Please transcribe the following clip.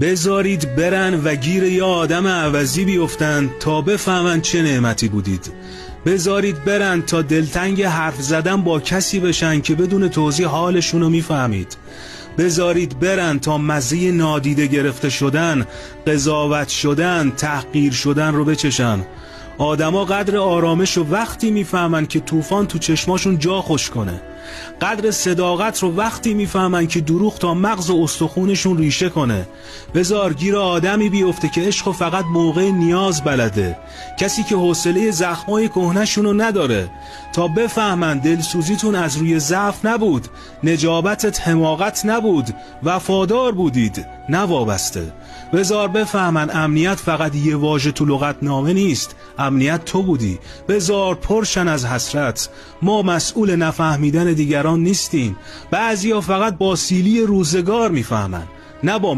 بذارید برن و گیر یه آدم عوضی بیفتن تا بفهمن چه نعمتی بودید. بذارید برن تا دلتنگ حرف زدن با کسی بشن که بدون توضیح حالشونو میفهمید. بذارید برن تا مزه نادیده گرفته شدن، قضاوت شدن، تحقیر شدن رو بچشن. آدما قدر آرامش رو وقتی میفهمن که طوفان تو چشماشون جا خوش کنه. قدر صداقت رو وقتی میفهمن که دروغ تا مغز و استخونشون ریشه کنه. بذار گیر آدمی بیفته که عشق فقط موقع نیاز بلده، کسی که حوصله زخمای کهنه‌شونو نداره، تا بفهمن دلسوزیتون از روی ضعف نبود، نجابتت حماقت نبود، وفادار بودید نه وابسته. بذار بفهمن امنیت فقط یه واژه تو لغتنامه نیست، امنیت تو بودی. بذار پرشن از حسرت، ما مسئول نفهمیدن دیگران نیستیم. بعضیا فقط با سیلی روزگار میفهمن، نه با